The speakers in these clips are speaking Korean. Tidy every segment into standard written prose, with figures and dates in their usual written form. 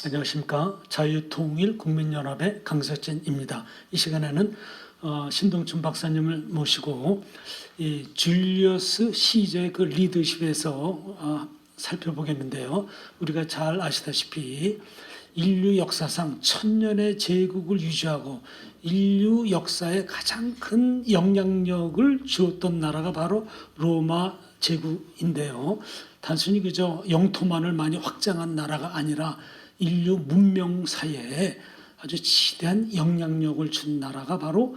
안녕하십니까. 자유통일국민연합의 강석진입니다. 이 시간에는 신동춘 박사님을 모시고 이 줄리어스 시저의 그 리더십에서 살펴보겠는데요. 우리가 잘 아시다시피 인류 역사상 1000년의 제국을 유지하고 인류 역사에 가장 큰 영향력을 주었던 나라가 바로 로마 제국인데요. 단순히 그저 영토만을 많이 확장한 나라가 아니라 인류 문명 사회에 아주 지대한 영향력을 준 나라가 바로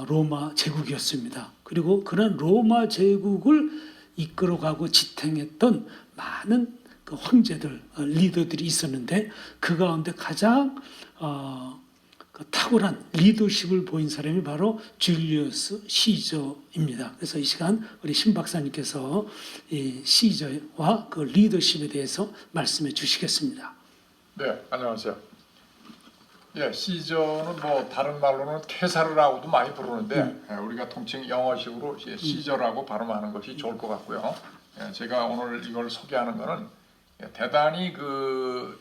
로마 제국이었습니다. 그리고 그런 로마 제국을 이끌어가고 지탱했던 많은 그 황제들, 리더들이 있었는데 그 가운데 가장 그 탁월한 리더십을 보인 사람이 바로 줄리어스 시저입니다. 그래서 이 시간 우리 신 박사님께서 이 시저와 그 리더십에 대해서 말씀해 주시겠습니다. 네, 안녕하세요. 예, 시저는 뭐 다른 말로는 케사르라고도 많이 부르는데 우리가 통칭 영어식으로 시저라고 발음하는 것이 좋을 것 같고요. 예, 제가 오늘 이걸 소개하는 것은 대단히 그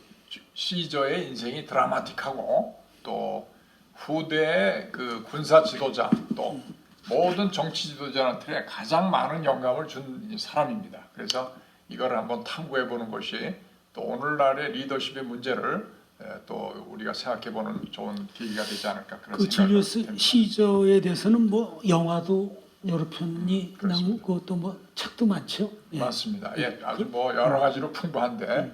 시저의 인생이 드라마틱하고 또 후대의 그 군사 지도자 또 모든 정치 지도자한테 가장 많은 영감을 준 사람입니다. 그래서 이걸 한번 탐구해 보는 것이 또 오늘날의 리더십의 문제를 또 우리가 생각해보는 좋은 계기가 되지 않을까 그런 그 생각을 줄리어스 합니다. 시저에 대해서는 뭐 영화도 여러 편이 나오고 또 뭐 책도 많죠. 예. 맞습니다. 예, 아주 뭐 여러 가지로 풍부한데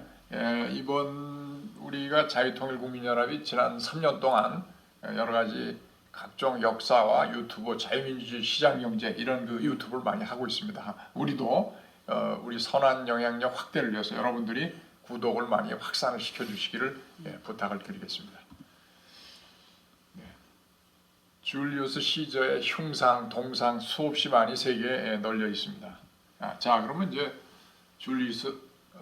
이번 우리가 자유통일국민연합이 지난 3년 동안 여러 가지 각종 역사와 유튜브, 자유민주주의, 시장경제 이런 그 유튜브를 많이 하고 있습니다. 우리도 우리 선한 영향력 확대를 위해서 여러분들이 구독을 많이 확산을 시켜주시기를 부탁을 드리겠습니다. 네. 줄리우스 시저의 흉상, 동상 수없이 많이 세계에 널려 있습니다. 자, 그러면 이제 줄리우스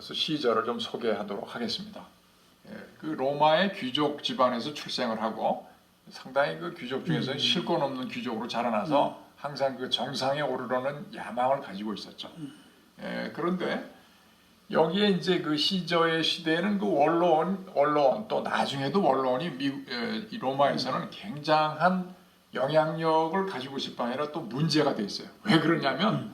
시저를 좀 소개하도록 하겠습니다. 그 로마의 귀족 집안에서 출생을 하고 상당히 그 귀족 중에서는 쉴 것 없는 귀족으로 자라나서 항상 그 정상에 오르려는 야망을 가지고 있었죠. 그런데 여기에 이제 그 시저의 시대에는 그 원로원 또 나중에도 원로원이 로마에서는 굉장한 영향력을 가지고 있을 뿐 아니라 또 문제가 돼 있어요. 왜 그러냐면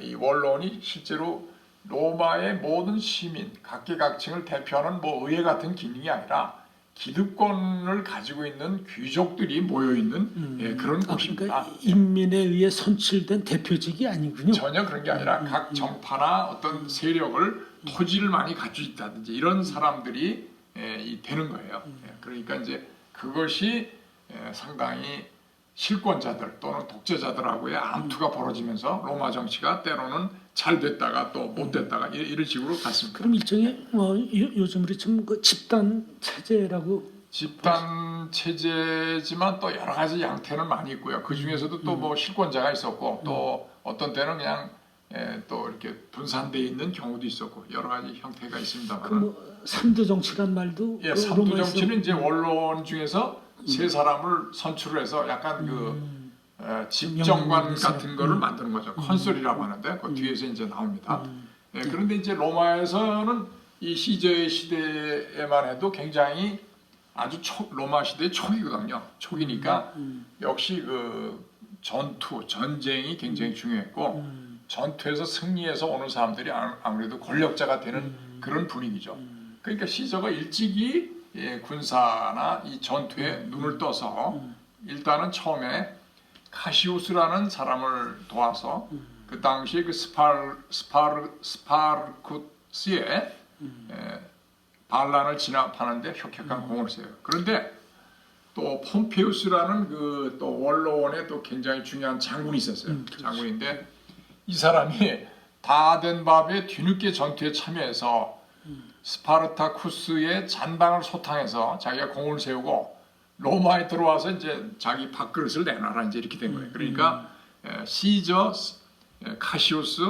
이 원로원이 실제로 로마의 모든 시민, 각계각층을 대표하는 뭐 의회 같은 기능이 아니라 기득권을 가지고 있는 귀족들이 모여 있는 그런 곳입니다. 그러니까 인민에 의해 선출된 대표직이 아니군요. 전혀 그런 게 아니라 각 정파나 어떤 세력을 토지를 많이 가지고 있다든지 이런 사람들이 되는 거예요. 그러니까 이제 그것이 상당히 실권자들 또는 독재자들하고의 암투가 벌어지면서 로마 정치가 때로는 잘 됐다가 또 못 됐다가 이런 식으로 갔습니다. 그럼 일종의 요즘 우리처럼 그 집단 체제라고 집단 체제지만 또 여러 가지 양태는 많이 있고요. 그 중에서도 또 뭐 실권자가 있었고 또 어떤 때는 그냥 또 이렇게 분산돼 있는 경우도 있었고 여러 가지 형태가 있습니다만. 그 삼두 정치란 말도 예, 삼두 정치는 이제 원로원 중에서 세 사람을 선출을 해서 약간 집정관 같은 거를 만드는 거죠. 컨설이라고 하는데 그 뒤에서 이제 나옵니다. 그런데 이제 로마에서는 이 시저의 시대에만 해도 굉장히 아주 로마 시대 초기거든요. 초기니까 역시 그 전쟁이 굉장히 중요했고 전투에서 승리해서 오는 사람들이 아무래도 권력자가 되는 그런 분위기죠. 그러니까 시저가 일찍이 군사나 이 전투에 눈을 떠서 일단은 처음에 카시우스라는 사람을 도와서 그 당시에 그 스파르쿠스의 반란을 진압하는데 혁혁한 공을 세워요. 그런데 또 폼페우스라는 그 또 원로원의 또 굉장히 중요한 장군이 있었어요. 장군인데 이 사람이 다 된 밥에 뒤늦게 전투에 참여해서 스파르타쿠스의 잔방을 소탕해서 자기가 공을 세우고 로마에 들어와서 이제 자기 밥그릇을 내놔라 이제 이렇게 된 거예요. 그러니까 시저, 카시우스,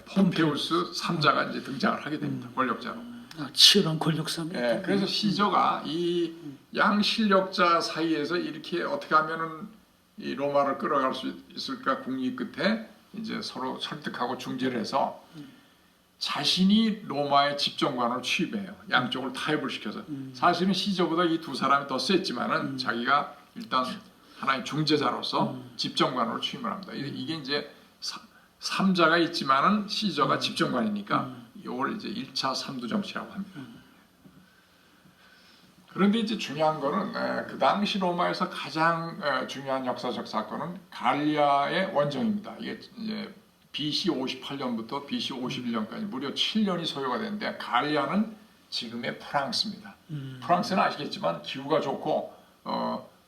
폼페우스 3자가 이제 등장을 하게 됩니다. 권력자로. 치열한 권력 싸움. 그래서 시저가 이 양실력자 사이에서 이렇게 어떻게 하면은 이 로마를 끌어갈 수 있을까 궁리 끝에 이제 서로 설득하고 중재를 해서 자신이 로마의 집정관으로 취임해요. 양쪽을 타협을 시켜서. 사실은 시저보다 이 두 사람이 더 셌지만은 자기가 일단 하나의 중재자로서 집정관으로 취임을 합니다. 이게 이제 3자가 있지만은 시저가 집정관이니까 이걸 이제 1차 삼두 정치라고 합니다. 그런데 이제 중요한 거는 그 당시 로마에서 가장 중요한 역사적 사건은 갈리아의 원정입니다. 이게 이제 BC 58년부터 BC 51년까지 무려 7년이 소요가 되는데 갈리아는 지금의 프랑스입니다. 프랑스는 아시겠지만 기후가 좋고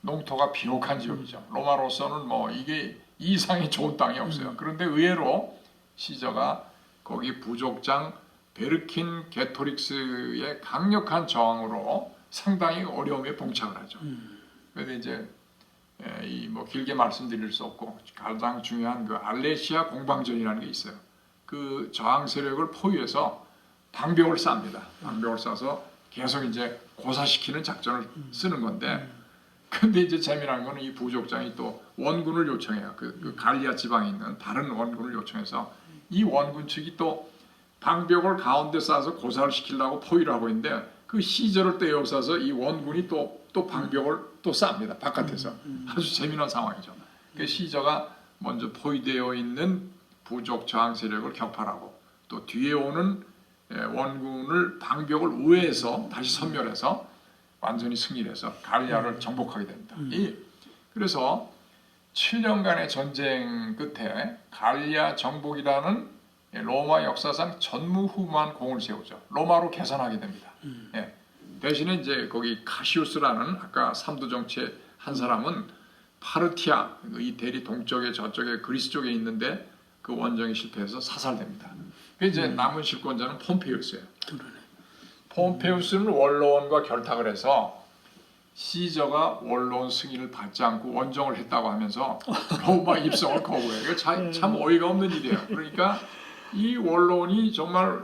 농토가 비옥한 지역이죠. 로마로서는 뭐 이게 이 이상이 좋은 땅이 없어요. 그런데 의외로 시저가 거기 부족장 베르킨 게토릭스의 강력한 저항으로 상당히 어려움에 봉착을 하죠. 그런데 이제 이 뭐 길게 말씀드릴 수 없고 가장 중요한 그 알레시아 공방전이라는 게 있어요. 그 저항 세력을 포위해서 방벽을 쌉니다. 방벽을 싸서 계속 이제 고사시키는 작전을 쓰는 건데, 근데 이제 재미난 거는 이 부족장이 또 원군을 요청해요. 그 갈리아 지방에 있는 다른 원군을 요청해서 이 원군 측이 또 방벽을 가운데 싸서 고사를 시키려고 포위를 하고 있는데 그 시저를 또 에워싸서 이 원군이 또 방벽을 또 쌉니다. 바깥에서. 아주 재미난 상황이죠. 그 시저가 먼저 포위되어 있는 부족 저항 세력을 격파하고 또 뒤에 오는 원군을 방벽을 우회해서 다시 섬멸해서 완전히 승리를 해서 갈리아를 정복하게 됩니다. 그래서 7년간의 전쟁 끝에 갈리아 정복이라는 로마 역사상 전무후무한 공을 세우죠. 로마로 개선하게 됩니다. 대신에 이제 거기 카시우스라는 아까 삼두 정치의 한 사람은 파르티아, 이 대리 동쪽에 저쪽에 그리스 쪽에 있는데 그 원정이 실패해서 사살됩니다. 이제 남은 실권자는 폼페이우스예요. 폼페이우스는 원로원과 결탁을 해서 시저가 원로원 승인을 받지 않고 원정을 했다고 하면서 로마 입성을 거부해요. 이거 참 어이가 없는 일이에요. 그러니까 이 원로원이 정말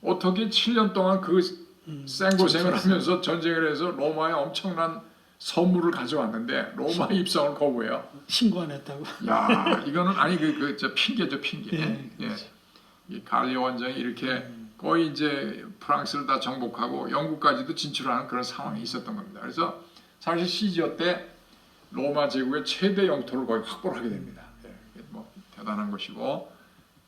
어떻게 7년 동안 그 생고생을 하면서 전쟁을 해서 로마에 엄청난 선물을 가져왔는데 로마 입성을 거부해요. 신고 안 했다고. 야, 이거는 아니 저 핑계죠, 핑계. 그렇지. 이 갈리아 원정이 이렇게 거의 이제 프랑스를 다 정복하고 영국까지도 진출하는 그런 상황이 있었던 겁니다. 그래서 사실 시저 때 로마 제국의 최대 영토를 거의 확보를 하게 됩니다. 뭐 대단한 것이고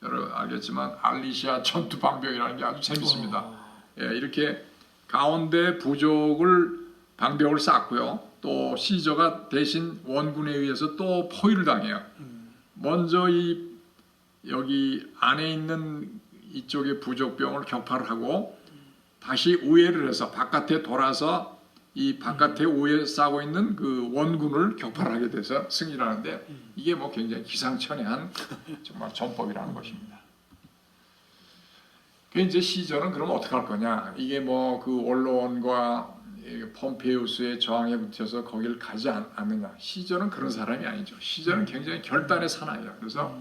여러분 알겠지만 알리시아 전투 방벽이라는 게 아주 재밌습니다. 이렇게 가운데 부족을 방벽을 쌓고요. 또 시저가 대신 원군에 의해서 또 포위를 당해요. 먼저 여기 안에 있는 이쪽의 부족병을 격파를 하고 다시 우회를 해서 바깥에 돌아서 이 바깥에 우회에 싸고 있는 그 원군을 격파를 하게 돼서 승리를 하는데 이게 뭐 굉장히 기상천외한 정말 전법이라는 것입니다. 그 이제 시저는 그러면 어떻게 할 거냐? 이게 뭐 그 원로원과 폼페이우스의 저항에 붙여서 거기를 가지 않느냐? 시저는 그런 사람이 아니죠. 시저는 굉장히 결단의 사나이에요. 그래서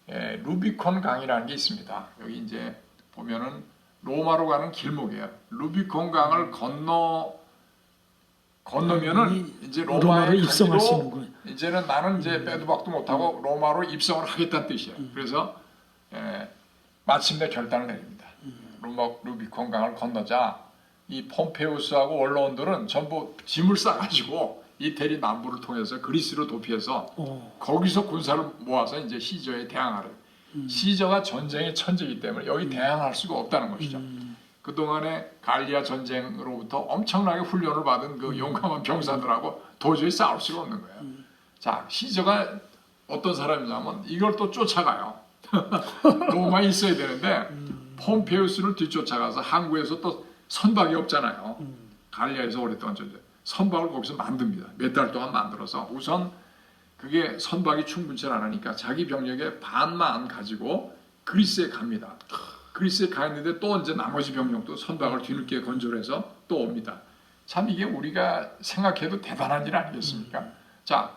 루비콘 강이라는 게 있습니다. 여기 이제 보면은 로마로 가는 길목이에요. 루비콘 강을 건너면은 이제 로마로 입성할 수 있는 가기로 거예요. 이제는 나는 이제 빼도 박도 못하고 로마로 입성을 하겠다는 뜻이에요. 그래서 마침내 결단을 내립니다. 루비콘 강을 건너자 이 폼페우스하고 원로원들은 전부 짐을 싸가지고 이태리 남부를 통해서 그리스로 도피해서 거기서 군사를 모아서 이제 시저에 대항하래. 시저가 전쟁의 천재이기 때문에 여기 대항할 수가 없다는 것이죠. 그동안에 갈리아 전쟁으로부터 엄청나게 훈련을 받은 그 용감한 병사들하고 도저히 싸울 수가 없는 거예요. 자, 시저가 어떤 사람이냐면 이걸 또 쫓아가요. 로마에 있어야 되는데 폼페우스를 뒤쫓아가서 항구에서 또 선박이 없잖아요. 갈리아에서 오랫동안 선박을 거기서 만듭니다. 몇 달 동안 만들어서 우선 그게 선박이 충분치 않으니까 자기 병력의 반만 가지고 그리스에 갑니다. 그리스에 가 있는데 또 이제 나머지 병력도 선박을 뒤늦게 건조해서 또 옵니다. 참 이게 우리가 생각해도 대단한 일 아니겠습니까? 자,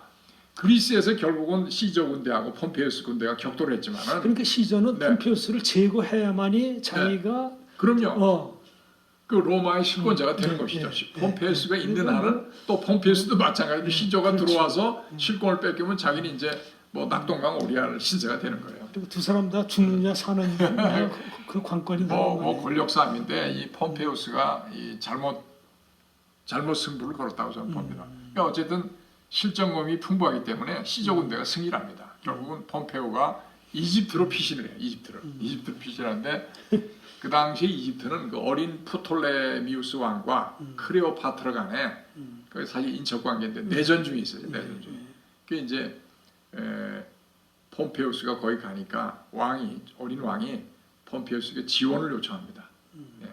그리스에서 결국은 시저 군대하고 폼페이우스 군대가 격돌을 했지만은 그러니까 시저는 폼페이우스를 제거해야만이 자기가 그럼요. 그 로마의 실권자가 되는 것이죠. 폼페이우스가 있는 한은 또 폼페이우스도 마찬가지로 시저가 들어와서 실권을 뺏기면 자기는 이제 뭐 낙동강 오리알 신세가 되는 거예요. 그리고 두 사람 다 죽느냐 사느냐 그 관건이 되는 뭐 거예요. 권력 싸움인데 이 폼페이오스가 이 잘못 승부를 걸었다고 저는 봅니다. 그러니까 어쨌든 실정검이 풍부하기 때문에 시조 군대가 승리를 합니다. 결국은 폼페오가 이집트로 피신을 해요. 이집트로 피신하는데 그 당시 이집트는 그 어린 프톨레미우스 왕과 크레오파트라 간에 그 사실 인척 관계인데 내전 중에 있어요. 내전 중에. 그 이제 폼페우스가 거기 가니까 어린 왕이 폼페우스에게 지원을 요청합니다. 예.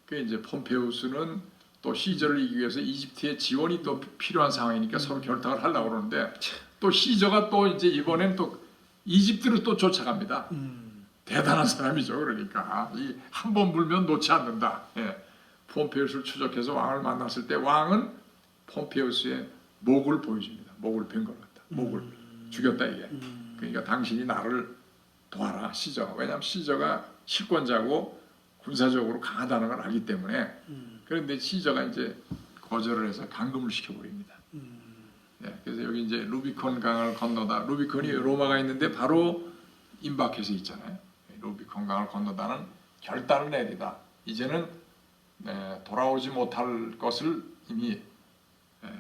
그 이제 폼페우스는 또 시저를 이기기 위해서 이집트의 지원이 또 필요한 상황이니까 서로 결탁을 하려고 그러는데 또 시저가 또 이제 이번엔 또 이집트로 또 쫓아갑니다. 대단한 사람이죠. 그러니까 이 한 번 물면 놓지 않는다. 예. 폼페우스를 추적해서 왕을 만났을 때 왕은 폼페우스의 목을 보여줍니다. 목을 벤 걸 같다. 목을 죽였다 이게. 그러니까 당신이 나를 도와라 시저. 왜냐하면 시저가 실권자고 군사적으로 강하다는 걸 알기 때문에. 그런데 시저가 이제 거절을 해서 감금을 시켜버립니다. 네, 그래서 여기 이제 루비콘 강을 건너다. 루비콘이 로마가 있는데 바로 임박해서 있잖아요. 루비콘 강을 건너다는 결단을 내리다. 이제는 돌아오지 못할 것을 이미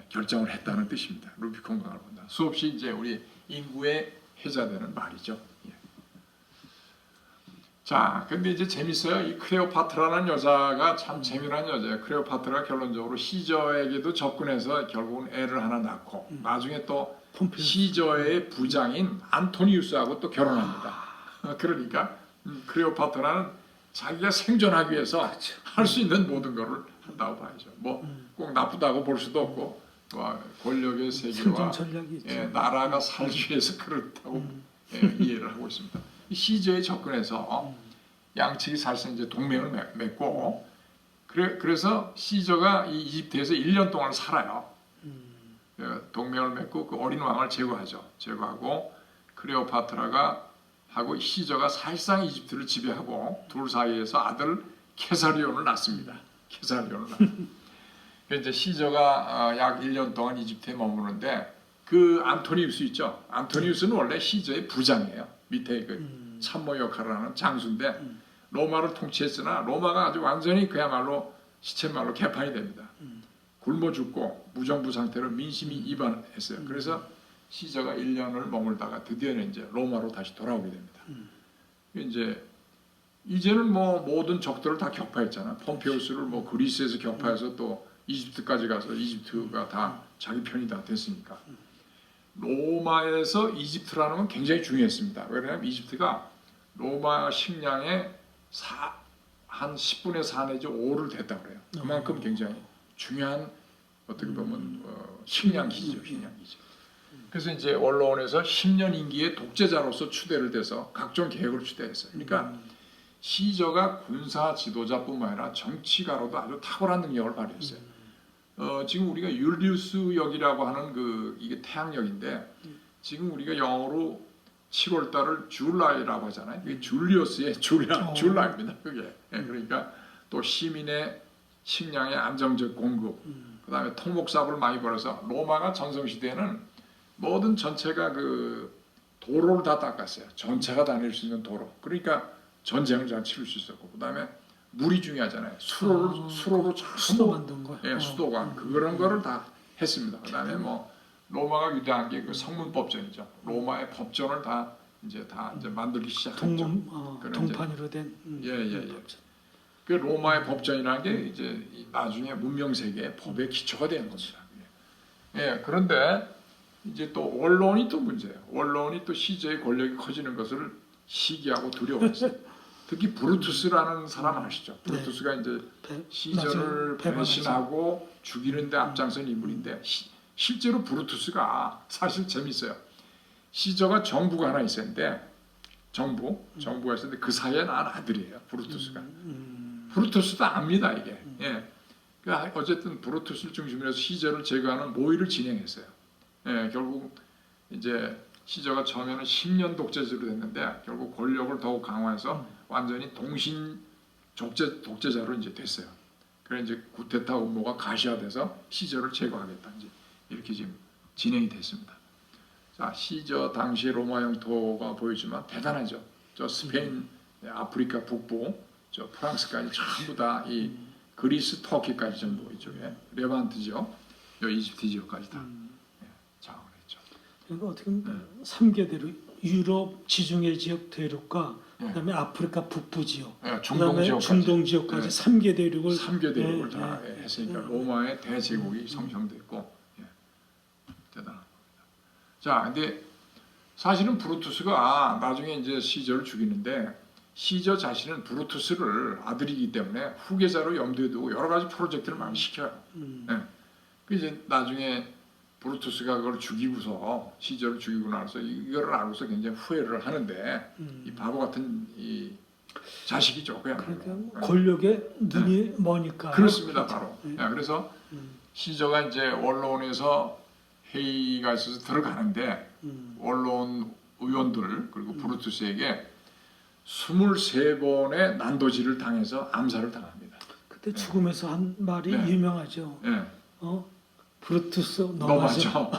결정을 했다는 뜻입니다. 루비콘 강을 건너다. 수없이 이제 우리 인구에 해자되는 말이죠. 예. 자, 근데 이제 재밌어요. 이 크레오파트라는 여자가 참 재미난 여자예요. 크레오파트라가 결론적으로 시저에게도 접근해서 결국은 애를 하나 낳고 나중에 또 시저의 부장인 안토니우스하고 또 결혼합니다. 그러니까 크레오파트라는 자기가 생존하기 위해서 할 수 있는 모든 것을 한다고 봐야죠. 뭐 꼭 나쁘다고 볼 수도 없고 권력의 세계와 나라가 살기 위해서 그렇다고 이해를 하고 있습니다. 시저에 접근해서 양측이 사실상 이제 동맹을 맺고 그래서 시저가 이 이집트에서 1년 동안 살아요. 동맹을 맺고 그 어린 왕을 제거하고 크레오파트라가 하고 시저가 사실상 이집트를 지배하고 둘 사이에서 아들 케사리온을 낳습니다. 이제 시저가 약 1년 동안 이집트에 머무는데 그 안토니우스 있죠. 안토니우스는 원래 시저의 부장이에요. 밑에 그 참모 역할을 하는 장수인데 로마를 통치했으나 로마가 아주 완전히 그야말로 시쳇말로 개판이 됩니다. 굶어 죽고 무정부 상태로 민심이 이반했어요. 그래서 시저가 1년을 머물다가 드디어는 이제 로마로 다시 돌아오게 됩니다. 이제는 뭐 모든 적들을 다 격파했잖아. 폼페우스를 뭐 그리스에서 격파해서 또 이집트까지 가서 이집트가 다 자기 편이 다 됐으니까. 로마에서 이집트라는 건 굉장히 중요했습니다. 왜냐하면 이집트가 로마 식량의 한 10분의 4 내지 5를 됐다고 그래요. 그만큼 굉장히 중요한 어떻게 보면 식량기지죠. 그래서 이제 원로원에서 10년 임기의 독재자로서 추대를 돼서 각종 계획을 추대했어요. 그러니까 시저가 군사 지도자뿐만 아니라 정치가로도 아주 탁월한 능력을 발휘했어요. 지금 우리가 율리우스 역이라고 하는 이게 태양역인데 지금 우리가 영어로 7월 달을 줄라이라고 하잖아요. 이게 줄리우스의 줄라입니다. 그게. 그러니까 또 시민의 식량의 안정적 공급, 그다음에 토목사업을 많이 벌여서 로마가 전성시대에는 모든 전체가 그 도로를 다 닦았어요. 전체가 다닐 수 있는 도로. 그러니까 전쟁을 잘 치를 수 있었고, 그다음에 물이 중요하잖아요. 수로로 수도 만든 거. 수도관 그런 거를 다 했습니다. 그다음에 뭐 로마가 위대한 게 그 성문법전이죠. 로마의 법전을 다 이제 만들기 시작했죠. 동판으로 된. 그 로마의 법전이라는 게 이제 나중에 문명 세계의 법의 기초가 되는 겁니다. 그런데 이제 또 원로원이 또 문제예요. 원로원이 또 시저의 권력이 커지는 것을 시기하고 두려워했어요. 특히 브루투스라는 사람 아시죠? 브루투스가 이제 시저를 배신하고 죽이는 데 앞장선 인물인데 실제로 브루투스가 사실 재밌어요. 시저가 정부가 하나 있었는데 정부가 있었는데 그 사이에 난 아들이에요. 브루투스가. 브루투스도 압니다 이게. 그러니까 어쨌든 브루투스를 중심으로 해서 시저를 제거하는 모의를 진행했어요. 결국 이제 시저가 처음에는 10년 독재자로 됐는데 결국 권력을 더욱 강화해서 완전히 동신 독재자로 이제 됐어요. 그래 이제 구테타 음모가 가시화돼서 시저를 제거하겠다 이제 이렇게 지금 진행이 됐습니다. 자, 시저 당시 로마 영토가 보이지만 대단하죠. 저 스페인, 아프리카 북부, 저 프랑스까지 전부 다 이 그리스, 터키까지 전부 이쪽에 레반트죠. 요 이집트 지역까지 다 장악을 했죠. 그러니까 어떻게 보면 3개 대륙, 유럽 지중해 지역 대륙과 그다음에 아프리카 북부 지역, 중동 그다음에 지역까지, 중동 지역까지 3개 대륙을 3개 대륙을 다 했으니까 로마의 대제국이 성형됐고 대단한 겁니다. 자, 근데 사실은 브루투스가 나중에 이제 시저를 죽이는데 시저 자신은 브루투스를 아들이기 때문에 후계자로 염두에 두고 여러 가지 프로젝트를 많이 시켜요. 그 이제 나중에 브루투스가 그걸 죽이고서 시저를 죽이고 나서 이거를 알고서 굉장히 후회를 하는데 이 바보 같은 이 자식이죠. 그러니까 권력에 눈이 머니까 그렇습니다. 바로. 그래서 시저가 이제 원로원에서 회의가 있어서 들어가는데 원로원 의원들 그리고 브루투스에게 23번의 난도질을 당해서 암살을 당합니다. 그때 죽음에서 한 말이 유명하죠. 브루투스 너무하죠.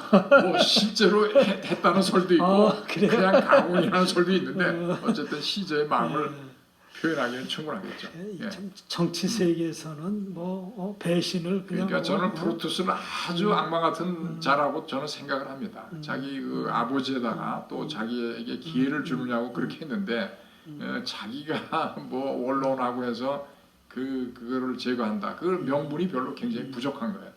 뭐 실제로 했다는 설도 있고 그냥 가공이라는 설도 있는데 어쨌든 시저의 마음을 표현하기는 충분하겠죠. 참 정치 세계에서는 뭐 배신을 그냥 그러니까 저는 브루투스는 아주 악마 같은 자라고 저는 생각을 합니다. 자기 그 아버지에다가 또 자기에게 기회를 주느냐고 그렇게 했는데 자기가 뭐 원론하고 해서 그거를 제거한다. 그 명분이 별로 굉장히 부족한 거예요.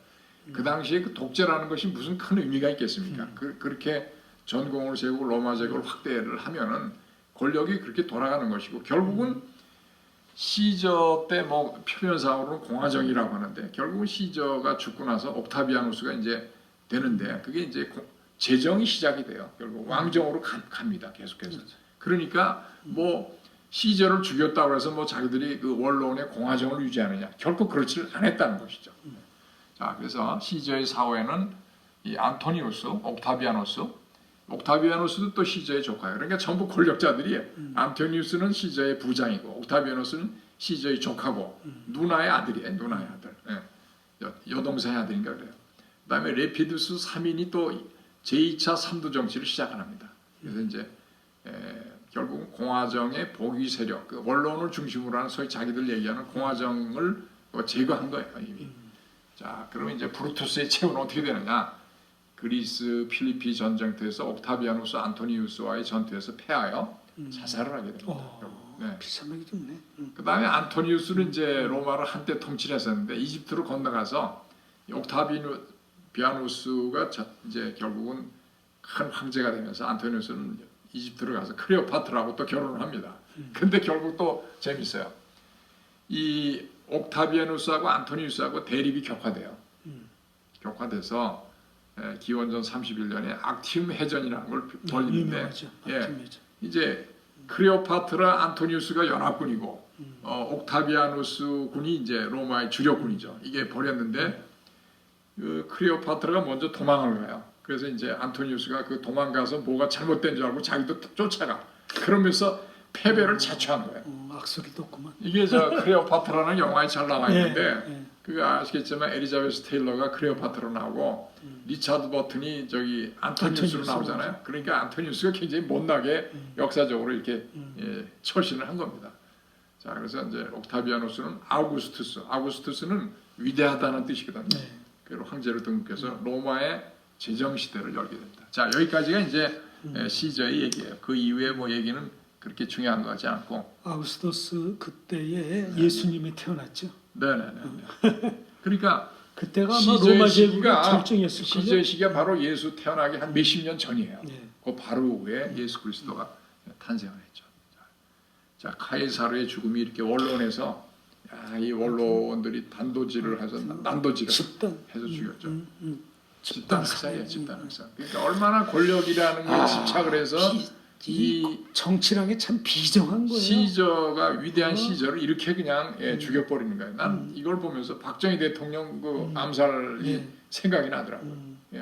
그 당시에 그 독재라는 것이 무슨 큰 의미가 있겠습니까? 그렇게 전공을 세우고 로마 제국을 확대를 하면은 권력이 그렇게 돌아가는 것이고 결국은 시저 때 뭐 표면상으로는 공화정이라고 하는데 결국은 시저가 죽고 나서 옥타비아누스가 이제 되는데 그게 이제 제정이 시작이 돼요. 결국 왕정으로 갑니다. 계속해서. 그러니까 뭐 시저를 죽였다고 해서 뭐 자기들이 그 원로원의 공화정을 유지하느냐 결코 그렇지를 않았다는 것이죠. 자, 그래서 시저의 사후에는 이 안토니우스, 옥타비아누스도 또 시저의 조카예요. 그러니까 전부 권력자들이 안토니우스는 시저의 부장이고 옥타비아누스는 시저의 조카고 누나의 아들이에요. 누나의 아들. 여동생의 아들인가 그래요. 그다음에 레피두스 3인이 또 제2차 삼두 정치를 시작을 합니다. 그래서 이제 결국 공화정의 보기 세력, 그 원론을 중심으로 하는 소위 자기들 얘기하는 공화정을 제거한 거예요. 이미. 자, 그러면 이제 브루투스의 최후는 어떻게 되느냐? 그리스 필리피 전쟁터에서 옥타비아누스 안토니우스와의 전투에서 패하여 자살을 하게 됩니다. 비참하게 죽네. 그 다음에 안토니우스는 이제 로마를 한때 통치를 했었는데 이집트로 건너가서 옥타비아누스가 이제 결국은 큰 황제가 되면서 안토니우스는 이집트로 가서 클레오파트라고 또 결혼을 합니다. 근데 결국 또 재밌어요. 이 옥타비아누스하고 안토니우스하고 대립이 격화돼요. 격화돼서 기원전 31년에 악티움 해전이라는 걸 벌이는데 이제 클레오파트라 안토니우스가 연합군이고 옥타비아누스 군이 이제 로마의 주력군이죠. 이게 벌였는데 그 클레오파트라가 먼저 도망을 가요. 그래서 이제 안토니우스가 그 도망가서 뭐가 잘못된 줄 알고 자기도 쫓아가. 그러면서 패배를 자초한 거예요. 악소리 뒀구만. 이게 저 클레오파트라는 영화에 잘 나와 있는데 그거 아시겠지만 엘리자베스 테일러가 클레오파트로 나오고 리차드 버튼이 저기 안토니우스로 나오잖아요. 그러니까 안토니우스가 굉장히 못나게 역사적으로 이렇게 처신을 한 겁니다. 자, 그래서 이제 옥타비아누스는 아우구스투스는 위대하다는 뜻이거든요. 그리고 황제로 등극해서 로마의 제정 시대를 열게 됩니다. 자, 여기까지가 이제 시저의 얘기예요. 그 이후에 뭐 얘기는 그렇게 중요한 것 같지 않고. 아우구스투스 그때에 예수님이 태어났죠. 네네네. 그러니까 그때가 아마 로마 제국의 절정이었을 거예요. 시저의 시기가 바로 예수 태어나기 한 몇십 년 전이에요. 그 바로 후에 예수 그리스도가 탄생을 했죠. 자, 카이사르의 죽음이 이렇게 원론에서 이 원로원들이 단도질을 해서 난도질을 해서 죽였죠. 집단 학살이에요. 집단 학살. 그러니까 얼마나 권력이라는 걸 집착을 해서 이 정치라는 게 참 비정한 거예요. 시저가 위대한 시저를 이렇게 그냥 죽여버리는 거예요. 난 이걸 보면서 박정희 대통령 그 암살이 생각이 나더라고요.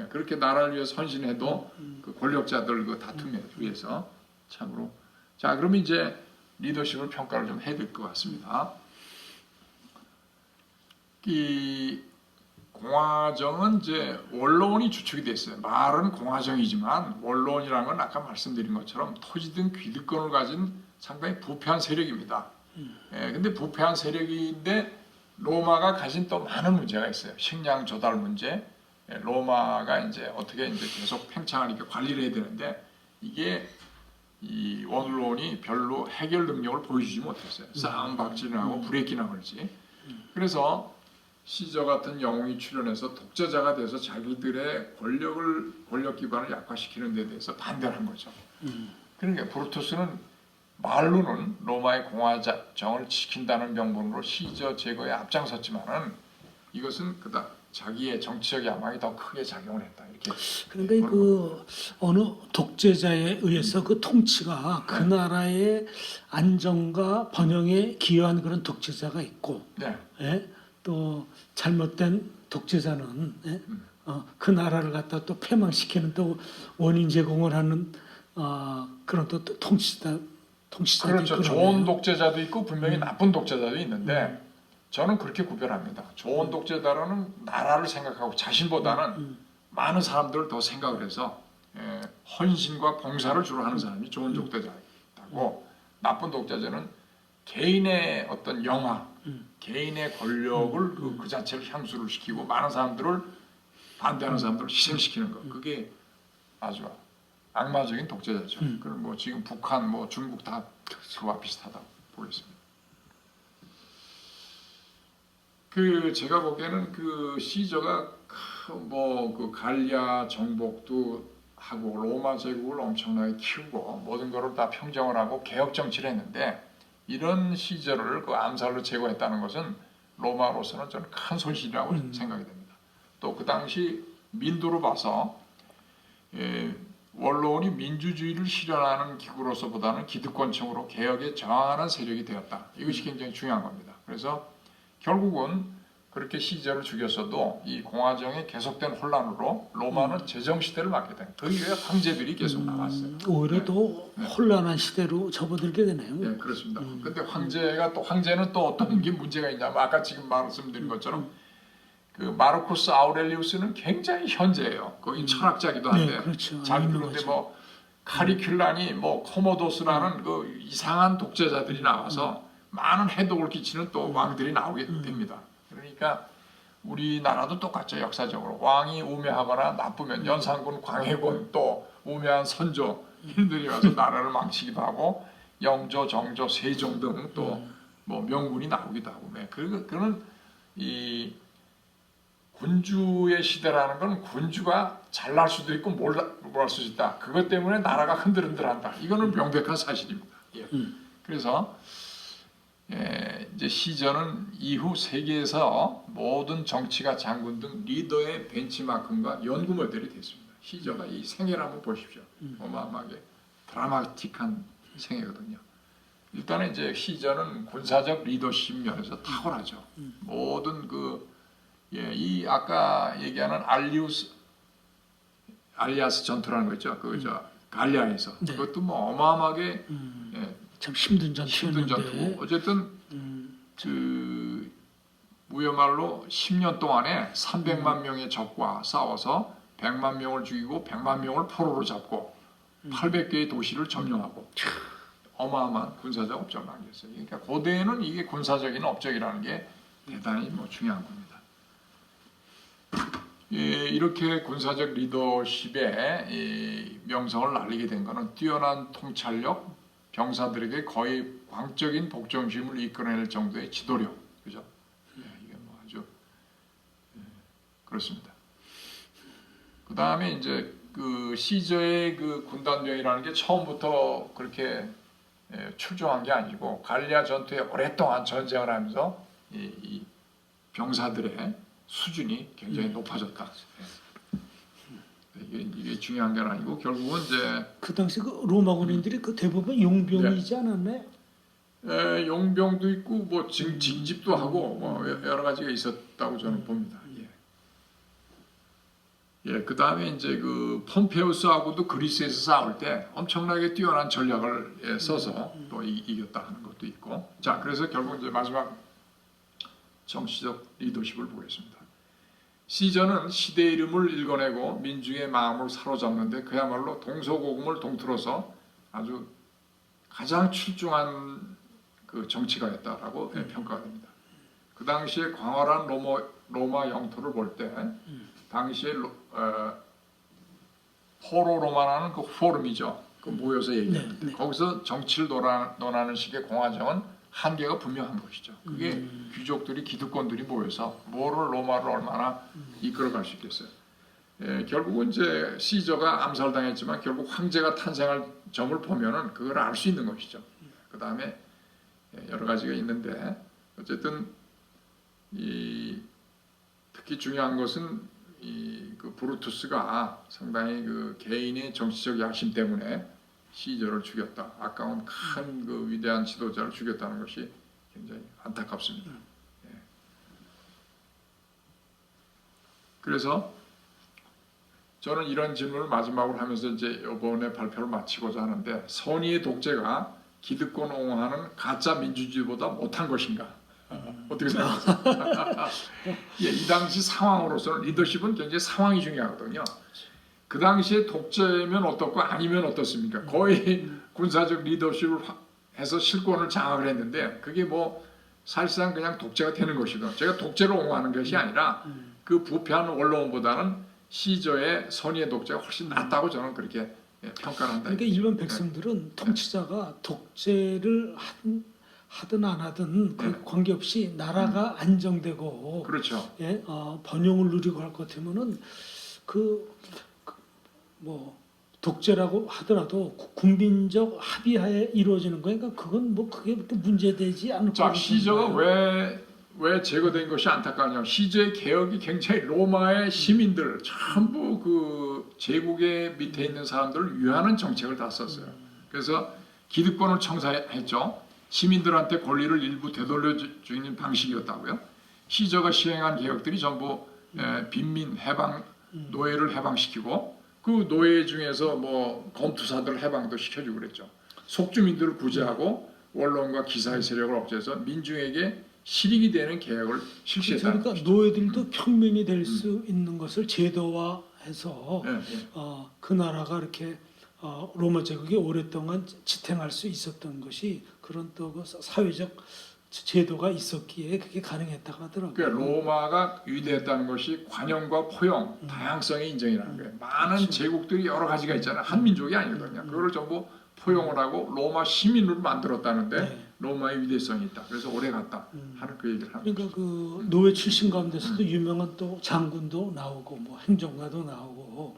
그렇게 나라를 위해 선신해도 그 권력자들 그 다툼에 위해서 참으로. 자, 그러면 이제 리더십을 평가를 좀 해야 될 것 같습니다. 이 공화정은 이제 원로원이 주축이 됐어요. 말은 공화정이지만 원로원이라는 건 아까 말씀드린 것처럼 토지든 귀득권을 가진 상당히 부패한 세력입니다. 근데 부패한 세력인데 로마가 가진 또 많은 문제가 있어요. 식량 조달 문제. 로마가 이제 어떻게 이제 계속 팽창을 이렇게 관리를 해야 되는데 이게 이 원로원이 별로 해결 능력을 보여주지 못했어요. 싸움박질을 하고 불의기나 걸지. 그래서 시저 같은 영웅이 출연해서 독재자가 돼서 자기들의 권력 기반을 약화시키는 데 대해서 반대를 한 거죠. 그러니까 브루투스는 말로는 로마의 공화정을 지킨다는 명분으로 시저 제거에 앞장섰지만은 이것은 그닥 자기의 정치적 야망이 더 크게 작용을 했다. 이렇게. 그러니까 그 어느 독재자에 의해서 그 통치가 그 나라의 안정과 번영에 기여한 그런 독재자가 있고, 네. 예? 또 잘못된 독재자는 예? 그 나라를 갖다 또 패망시키는 또 원인 제공을 하는 그런 또 통치자도 그렇죠. 있고 좋은 그러네요. 독재자도 있고 분명히 나쁜 독재자도 있는데 저는 그렇게 구별합니다. 좋은 독재자로는 나라를 생각하고 자신보다는 많은 사람들을 더 생각을 해서 헌신과 봉사를 주로 하는 사람이 좋은 독재자고 나쁜 독재자는 개인의 어떤 영화, 개인의 권력을 그 자체를 향수를 시키고 많은 사람들을 반대하는 사람들을 희생시키는 것. 그게 아주 악마적인 독재자죠. 그럼 뭐 지금 북한, 뭐 중국 다 그와 비슷하다고 보겠습니다. 그 제가 보기에는 그 시저가 뭐 그 갈리아 정복도 하고 로마 제국을 엄청나게 키우고 모든 것을 다 평정을 하고 개혁 정치를 했는데 이런 시저를 그 암살로 제거했다는 것은 로마로서는 저는 큰 손실이라고 생각이 됩니다. 또 그 당시 민도로 봐서 원로원이 민주주의를 실현하는 기구로서보다는 기득권층으로 개혁에 저항하는 세력이 되었다. 이것이 굉장히 중요한 겁니다. 그래서 결국은 그렇게 시저를 죽였어도 이 공화정의 계속된 혼란으로 로마는 제정시대를 맞게 됩니다. 그 이후에 황제들이 계속 나왔어요. 오히려 더 혼란한 시대로 접어들게 되네요. 네, 그렇습니다. 근데 황제는 또 어떤 게 문제가 있냐면 아까 지금 말씀드린 것처럼 그 마르쿠스 아우렐리우스는 굉장히 현재예요. 거기 철학자기도 한데 네, 그렇죠. 자기 그런데 뭐 카리큘란이 뭐 코모도스라는 그 이상한 독재자들이 나와서 많은 해독을 끼치는 또 왕들이 나오게 됩니다. 그러니까 우리나라도 똑같죠. 역사적으로 왕이 우매하거나 나쁘면 연산군 광해군 또 우매한 선조 이들이 와서 나라를 망치기도 하고 영조, 정조, 세종 등 또 뭐 명군이 나오기도 하고 그는 이 군주의 시대라는 건 군주가 잘날 수도 있고 못할 수도 있다. 그것 때문에 나라가 흔들흔들한다. 이거는 명백한 사실입니다. 예. 그래서 이제 시저는 이후 세계에서 모든 정치가 장군 등 리더의 벤치마킹과 연구 모델이 됐습니다. 시저가 이 생애를 한번 보십시오. 어마어마하게 드라마틱한 생애거든요. 일단은 이제 시저는 군사적 리더십 면에서 탁월하죠. 모든 이 아까 얘기하는 알리아스 전투라는 거 있죠. 갈리아에서 네. 그것도 뭐 어마어마하게 참 힘든 힘든 전투였는데. 전투고 어쨌든 그 무야말로 10년 동안에 300만 명의 적과 싸워서 100만 명을 죽이고 100만 명을 포로로 잡고 800개의 도시를 점령하고 어마어마한 군사적 업적을 남겼어요. 그러니까 고대에는 이게 군사적인 업적이라는 게 대단히 뭐 중요한 겁니다. 이렇게 군사적 리더십에 명성을 날리게 된 것은 뛰어난 통찰력, 병사들에게 거의 광적인 복종심을 이끌어낼 정도의 지도력, 그죠? 이게 뭐 아주 그렇습니다. 그 다음에 이제 그 시저의 그 군단병이라는 게 처음부터 그렇게 출중한 게 아니고 갈리아 전투에 오랫동안 전쟁을 하면서 이 병사들의 수준이 굉장히 높아졌다. 이게 중요한 게 아니고 결국은 이제 그 당시 그 로마 군인들이 그 대부분 용병이지 않았나요? 용병도 있고 뭐 징집도 하고 뭐 여러 가지가 있었다고 저는 봅니다. 그 다음에 이제 그 폼페우스하고도 그리스에서 싸울 때 엄청나게 뛰어난 전략을 써서 또 이겼다 하는 것도 있고. 자, 그래서 결국 이제 마지막 정치적 리더십을 보겠습니다. 시저는 시대의 이름을 읽어내고 민중의 마음을 사로잡는데 그야말로 동서고금을 동틀어서 아주 가장 출중한 그 정치가였다라고 평가가 됩니다. 그 당시에 광활한 로마 영토를 볼 때 당시에 포로 로마라는 그 포럼이죠. 그 모여서 얘기하는데 네. 거기서 정치를 논하는 식의 공화정은 한계가 분명한 것이죠. 그게 귀족들이 기득권들이 모여서 뭐를 로마를 얼마나 이끌어갈 수 있겠어요. 결국은 이제 시저가 암살당했지만 결국 황제가 탄생할 점을 보면은 그걸 알 수 있는 것이죠. 그 다음에 여러 가지가 있는데 어쨌든 특히 중요한 것은 그 브루투스가 상당히 그 개인의 정치적 야심 때문에 시저를 죽였다. 아까운 큰 그 위대한 지도자를 죽였다는 것이 굉장히 안타깝습니다. 그래서 저는 이런 질문을 마지막으로 하면서 이제 이번에 발표를 마치고자 하는데 선의의 독재가 기득권 옹호하는 가짜 민주주의보다 못한 것인가? 어떻게 생각하세요? 예, 이 당시 상황으로서는 리더십은 굉장히 상황이 중요하거든요. 그 당시에 독재면 어떻고 아니면 어떻습니까? 거의 군사적 리더십을 해서 실권을 장악을 했는데 그게 뭐 사실상 그냥 독재가 되는 것이거든요. 제가 독재를 옹호하는 것이 아니라 그 부패한 원로원보다는 시저의 선의의 독재가 훨씬 낫다고 저는 그렇게 평가를 한다. 그러니까 일반 백성들은 통치자가 독재를 하든 안 하든 그 관계없이 나라가 안정되고 그렇죠. 번영을 누리고 할 것 같으면은 뭐 독재라고 하더라도 국민적 합의하에 이루어지는 거니까 그건 뭐 그게 그렇게 문제되지 않을 자, 거라고 시저가 생각해요. 왜 제거된 것이 안타까우냐? 시저의 개혁이 굉장히 로마의 시민들 전부 그 제국의 밑에 있는 사람들을 위하는 정책을 다 썼어요. 그래서 기득권을 청산했죠. 시민들한테 권리를 일부 되돌려 주는 방식이었다고요. 시저가 시행한 개혁들이 전부 빈민 해방 노예를 해방시키고 그 노예 중에서 뭐 검투사들 해방도 시켜주고 그랬죠. 속주민들을 구제하고 원론과 기사의 세력을 억제해서 민중에게 실익이 되는 개혁을 실시했다는 그러니까 것이죠. 노예들도 평민이 될 수 있는 것을 제도화해서 그 나라가 이렇게 로마 제국이 오랫동안 지탱할 수 있었던 것이 그런 또 그 사회적 제도가 있었기에 그게 가능했다고 하더라고요. 그러니까 로마가 위대했다는 것이 관용과 포용, 다양성의 인정이라는 거예요. 많은 그렇죠. 제국들이 여러 가지가 있잖아요. 한 민족이 아니거든요. 그거를 전부 포용을 하고 로마 시민으로 만들었다는데 네. 로마의 위대성이 있다. 그래서 오래 갔다 하는 그 얘기를 합니다. 그러니까 그 노예 출신 가운데서도 유명한 또 장군도 나오고 뭐 행정가도 나오고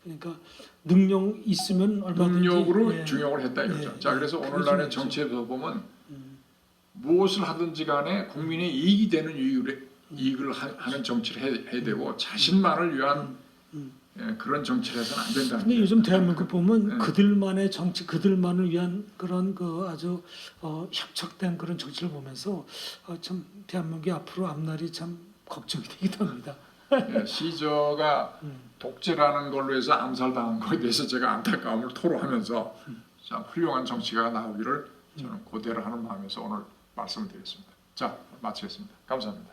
그러니까 능력 있으면 얼마든지 능력으로 중용을 했다 이거죠. 자, 그래서 그게 오늘날의 중요하죠. 정치에서 보면 무엇을 하든지 간에 국민의 이익이 되는 이익을 하는 정치를 해야 되고 자신만을 위한 그런 정치를 해서는 안 된다는 근데 거예요. 요즘 대한민국 보면 네. 그들만의 정치, 그들만을 위한 그런 그 아주 협착된 그런 정치를 보면서 참 대한민국이 앞으로 앞날이 참 걱정이 되기도 합니다. 시저가 독재라는 걸로 해서 암살당한 것에 대해서 제가 안타까움을 토로하면서 참 훌륭한 정치가 나오기를 저는 고대를 하는 마음에서 오늘 말씀을 드렸습니다. 자, 마치겠습니다. 감사합니다.